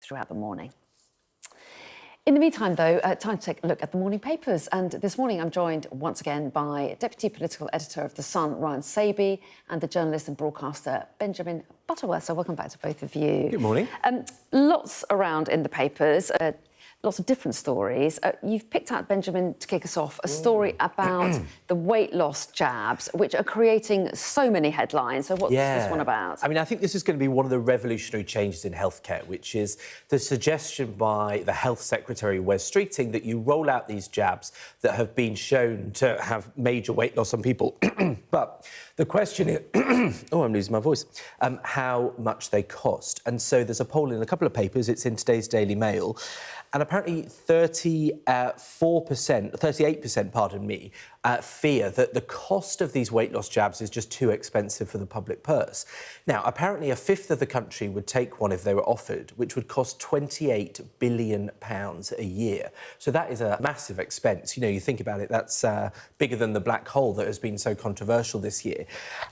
throughout the morning. In the meantime, though, time to take a look at the morning papers. And this morning I'm joined once again by Deputy Political Editor of The Sun, Ryan Sabey, and the journalist and broadcaster, Benjamin Butterworth. So welcome back to both of you. Good morning. Lots around in the papers. Lots of different stories. You've picked out, Benjamin, to kick us off, a story about the weight loss jabs, which are creating so many headlines. So what's this one about? I mean, I think this is going to be one of the revolutionary changes in healthcare, which is the suggestion by the Health Secretary, Wes Streeting, that you roll out these jabs that have been shown to have major weight loss on people. But the question is, I'm losing my voice, how much they cost. And so there's a poll in a couple of papers, it's in today's Daily Mail, and apparently 38%, pardon me, fear that the cost of these weight loss jabs is just too expensive for the public purse. Now, apparently a fifth of the country would take one if they were offered, which would cost £28 billion a year. So that is a massive expense. You know, you think about it, that's bigger than the black hole that has been so controversial this year.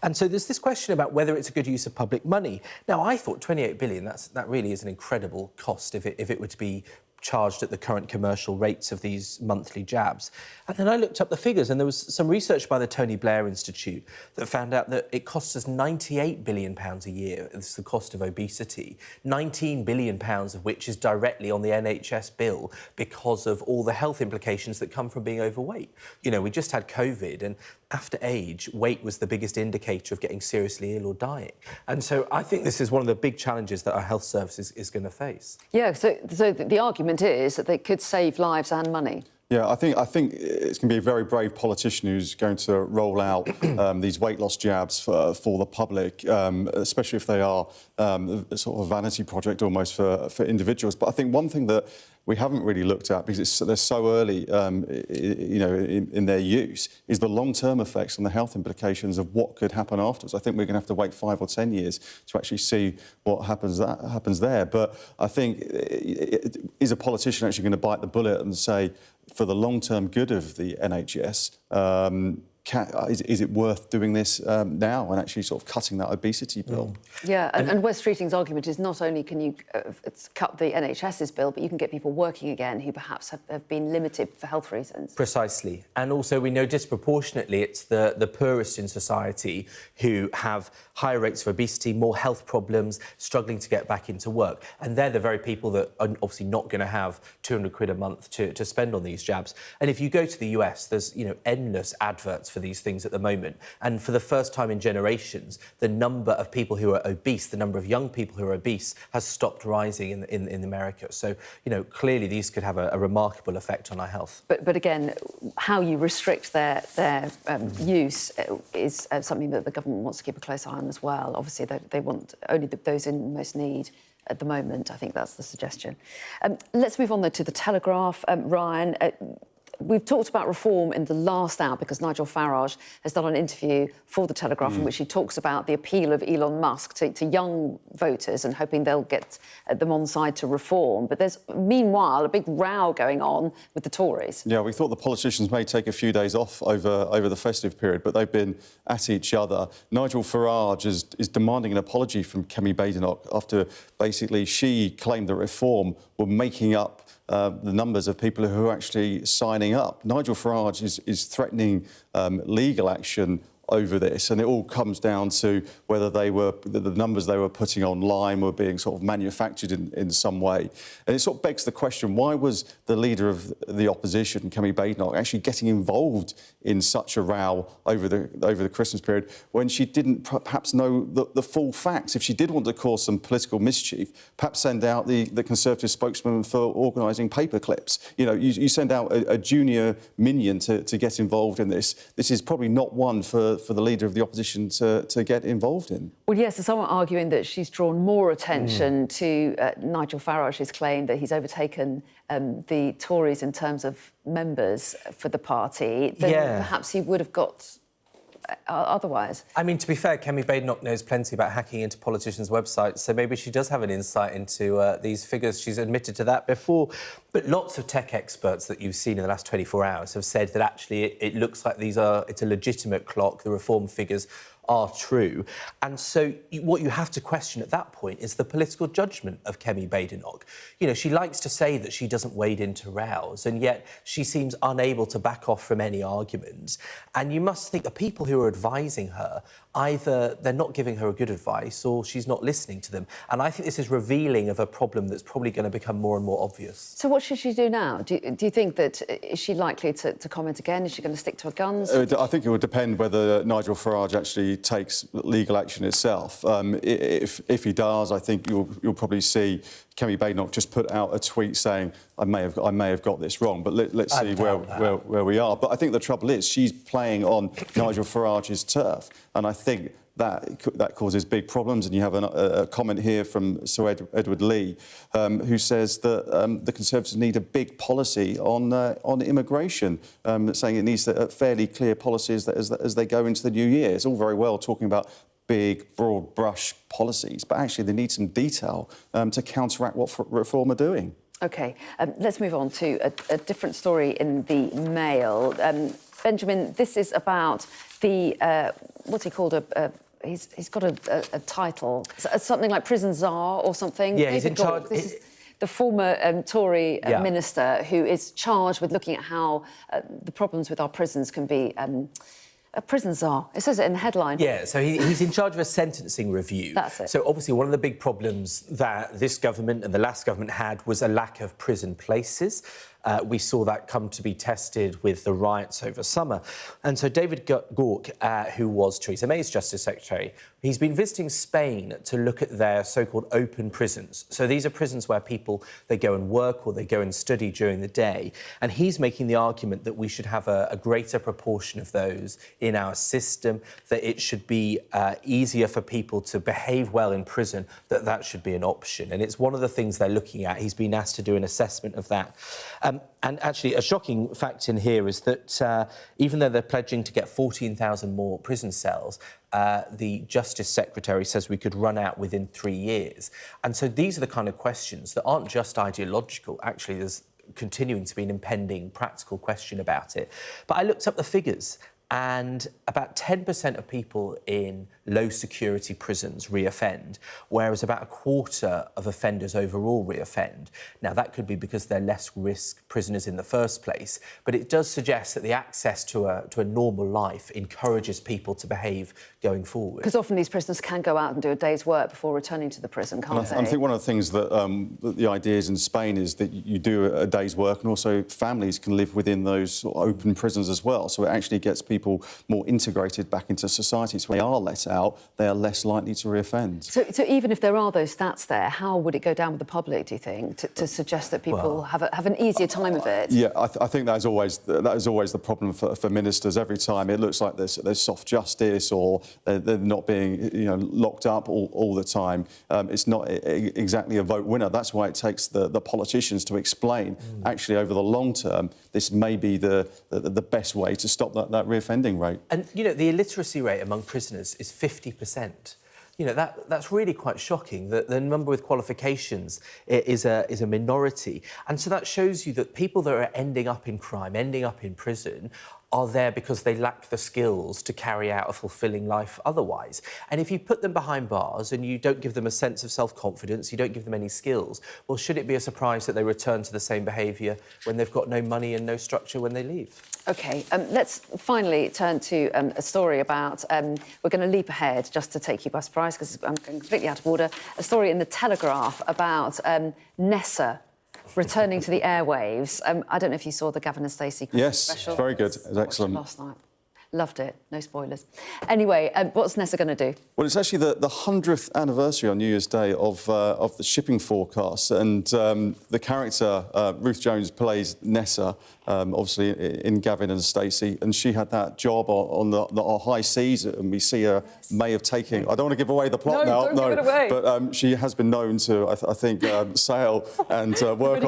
And so there's this question about whether it's a good use of public money. Now, I thought 28 billion, that really is an incredible cost if it were to be charged at the current commercial rates of these monthly jabs. And then I looked up the figures, and there was some research by the Tony Blair Institute that found out that it costs us £98 billion a year. It's the cost of obesity, £19 billion of which is directly on the NHS bill because of all the health implications that come from being overweight. You know, we just had COVID, and after age, weight was the biggest indicator of getting seriously ill or dying. And so I think this is one of the big challenges that our health service is going to face. Yeah, so the argument is that they could save lives and money. Yeah, I think it's going to be a very brave politician who's going to roll out these weight loss jabs for the public, especially if they are sort of a vanity project almost for individuals. But I think one thing that we haven't really looked at, because they're so early, in their use, is the long-term effects and the health implications of what could happen afterwards. I think we're going to have to wait 5 or 10 years to actually see what happens there. But I think, is a politician actually going to bite the bullet and say, for the long-term good of the NHS, is it worth doing this now and actually sort of cutting that obesity bill? Yeah, and Wes Streeting's argument is not only can you cut the NHS's bill, but you can get people working again who perhaps have been limited for health reasons. Precisely. And also we know disproportionately it's the poorest in society who have higher rates of obesity, more health problems, struggling to get back into work. And they're the very people that are obviously not going to have 200 quid a month to spend on these jabs. And if you go to the US, there's, endless adverts for these things at the moment. And for the first time in generations, the number of people who are obese, the number of young people who are obese, has stopped rising in America. So, clearly these could have a remarkable effect on our health. But again, how you restrict their use is something that the government wants to keep a close eye on as well. Obviously, they want only those in most need at the moment. I think that's the suggestion. Let's move on, though, to The Telegraph. Ryan, we've talked about reform in the last hour because Nigel Farage has done an interview for The Telegraph in which he talks about the appeal of Elon Musk to young voters and hoping they'll get them on side to reform. But there's, meanwhile, a big row going on with the Tories. Yeah, we thought the politicians may take a few days off over the festive period, but they've been at each other. Nigel Farage is demanding an apology from Kemi Badenoch after basically she claimed that reform were making up the numbers of people who are actually signing up. Nigel Farage is threatening legal action over this, and it all comes down to whether the numbers they were putting online were being sort of manufactured in some way. And it sort of begs the question, why was the leader of the opposition, Kemi Badenoch, actually getting involved in such a row over the Christmas period when she didn't perhaps know the full facts? If she did want to cause some political mischief, perhaps send out the Conservative spokesman for organising paper clips. You send out a junior minion to get involved in this. This is probably not one for the leader of the opposition to get involved in. Well, yes, there's someone arguing that she's drawn more attention to Nigel Farage's claim that he's overtaken the Tories in terms of members for the party than perhaps he would have got otherwise. I mean, to be fair, Kemi Badenoch knows plenty about hacking into politicians' websites, so maybe she does have an insight into these figures. She's admitted to that before. But lots of tech experts that you've seen in the last 24 hours have said that actually it looks like it's a legitimate clock. The reform figures are true. And so what you have to question at that point is the political judgment of Kemi Badenoch. You know, she likes to say that she doesn't wade into rows, and yet she seems unable to back off from any arguments. And you must think the people who are advising her, either they're not giving her a good advice or she's not listening to them. And I think this is revealing of a problem that's probably going to become more and more obvious. So what should she do now? Do you think that, is she likely to comment again? Is she going to stick to her guns? I think it would depend whether Nigel Farage actually takes legal action itself. If he does, I think you'll probably see Kemi Badenoch just put out a tweet saying, I may have got this wrong, but let's see where we are. But I think the trouble is she's playing on Nigel Farage's turf, and I think that causes big problems. And you have a comment here from Sir Edward Lee, who says that the Conservatives need a big policy on immigration, saying it needs fairly clear policies as they go into the new year. It's all very well talking about big, broad brush policies, but actually they need some detail to counteract what Reform are doing. OK, let's move on to a different story in the Mail. Benjamin, this is about the, what's he called, he's got a title, something like prison czar or something. Yeah, he's in charge. This is the former Tory minister who is charged with looking at how the problems with our prisons can be a prison czar. It says it in the headline. Yeah, so he's in charge of a sentencing review. That's it. So obviously one of the big problems that this government and the last government had was a lack of prison places. We saw that come to be tested with the riots over summer. And so David Gauke, who was Theresa May's Justice Secretary, he's been visiting Spain to look at their so-called open prisons. So these are prisons where people, they go and work or they go and study during the day. And he's making the argument that we should have a greater proportion of those in our system, that it should be easier for people to behave well in prison, that should be an option. And it's one of the things they're looking at. He's been asked to do an assessment of that. And actually, a shocking fact in here is that even though they're pledging to get 14,000 more prison cells, the Justice Secretary says we could run out within 3 years. And so these are the kind of questions that aren't just ideological. Actually, there's continuing to be an impending practical question about it. But I looked up the figures, and about 10% of people in low-security prisons reoffend, whereas about a quarter of offenders overall reoffend. Now, that could be because they're less-risk prisoners in the first place, but it does suggest that the access to a normal life encourages people to behave going forward. Because often these prisoners can go out and do a day's work before returning to the prison, can't they? I think one of the things that the ideas in Spain is that you do a day's work, and also families can live within those sort of open prisons as well. So it actually gets people more integrated back into society. So when they are let out, they are less likely to reoffend. So even if there are those stats there, how would it go down with the public, do you think, to suggest that people have an easier time of it? Yeah, I think that is always the problem for ministers. Every time it looks like there's soft justice, or they're not being locked up all the time. It's not exactly a vote winner. That's why it takes the politicians to explain, actually, over the long term, this may be the best way to stop that reoffending rate. And, the illiteracy rate among prisoners is 50%. That's really quite shocking. The number with qualifications is a minority. And so that shows you that people that are ending up in crime, ending up in prison, are there because they lack the skills to carry out a fulfilling life otherwise. And if you put them behind bars and you don't give them a sense of self-confidence, you don't give them any skills, well, should it be a surprise that they return to the same behaviour when they've got no money and no structure when they leave? OK, let's finally turn to a story about, we're going to leap ahead just to take you by surprise because I'm going completely out of order, a story in The Telegraph about Nessa returning to the airwaves. I don't know if you saw the Gavin and Stacey special. Yes, very good. It was excellent. Last night. Loved it. No spoilers. Anyway, what's Nessa going to do? Well, it's actually the 100th anniversary on New Year's Day of the shipping forecast, and the character Ruth Jones plays Nessa, obviously in Gavin and Stacey, and she had that job on the high seas, and we see her may have taken. I don't want to give away the plot now. Don't give it away. But she has been known to, I think, sail and work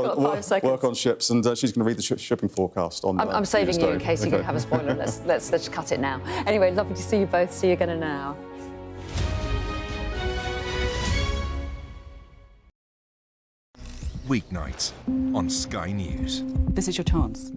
on ships, and she's going to read the shipping forecast on. I'm saving you in case you're going to have a spoiler. Let's cut it now. Anyway, lovely to see you both. See you again now. Weeknights on Sky News. This is your chance.